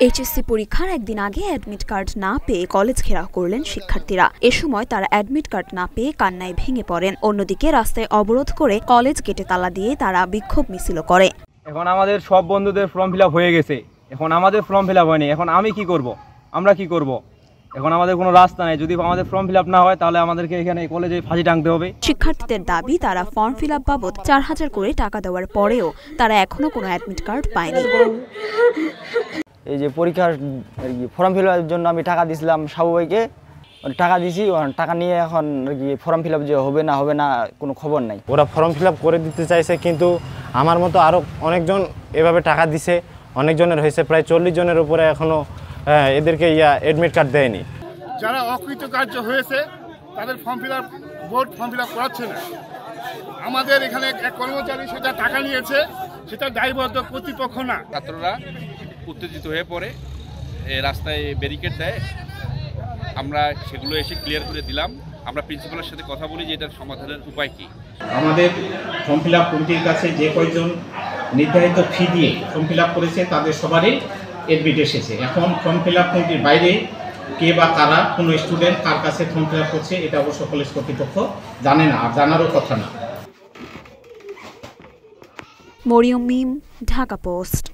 HSC পরীক্ষার একদিন আগে অ্যাডমিট কার্ড না পেয়ে কলেজ ঘেরাও করলেন শিক্ষার্থীরা। এ সময় তারা অ্যাডমিট কার্ড না পেয়ে কান্নায় ভেঙে পড়েন। অন্যদিকে রাস্তায় অবরোধ করে কলেজ গেটে তালা দিয়ে তারা বিক্ষোভ মিছিল করে। এখন আমাদের সব বন্ধুদের ফর্ম ফিল আপ হয়ে গেছে, এখন আমাদের ফর্ম ফিল আপ হয়নি। এখন আমি কি করব, আমরা কি করব? এখন আমাদের কোনো রাস্তা নেই। যদি আমাদের ফর্ম ফিল আপ না হয় তাহলে আমাদেরকে এখানে কলেজে ফাঁসি টাঙতে হবে। শিক্ষার্থীদের দাবি, তারা ফর্ম ফিল আপ বাবদ 4000 করে টাকা দেওয়ার পরেও তারা এখনো কোনো অ্যাডমিট কার্ড পায়নি। এই যে পরীক্ষার ফর্ম ফিল আপের জন্য আমি টাকা দিয়েছিলাম সাবু ভাইকে, টাকা দিয়েছি, টাকা নিয়ে এখন ফর্ম ফিল আপ যে হবে না কোনো খবর নাই। ওরা ফর্ম ফিল আপ করে দিতে চাইছে, কিন্তু আমার মতো আরও অনেকজন এভাবে টাকা দিছে, অনেকজনের হয়েছে, প্রায় 40 জনের উপরে এখনও এদেরকে অ্যাডমিট কার্ড দেয়নি। যারা অকৃতকার্য হয়েছে তাদের form fill up board form fill up করাচ্ছে না। আমাদের এখানে এক কর্মচারী সেটা টাকা নিয়েছে, সেটা দায়বদ্ধ কর্তৃপক্ষ না। ছাত্ররা উত্তেজিত হয়ে পড়ে রাস্তায় ব্যারিকেড দেয়, আমরা সেগুলো এসে ক্লিয়ার করে দিলাম। আমরা প্রিন্সিপালের সাথে কথা বলি যে এটার সমাধানের উপায় কী। আমাদের ফর্ম ফিল আপ কমিটির কাছে যে কয়েকজন নির্ধারিত ফি দিয়ে ফর্ম ফিল আপ করেছে তাদের সবারই অ্যাডমিট এসেছে। এখন ফর্ম ফিল আপ কমিটির বাইরে কে বা কারা কোনো স্টুডেন্ট কার কাছে ফর্ম ফিল আপ করছে এটা অবশ্য কলেজ কর্তৃপক্ষ জানে না, আর জানারও কথা না। মরিয়ম মিম, ঢাকা পোস্ট।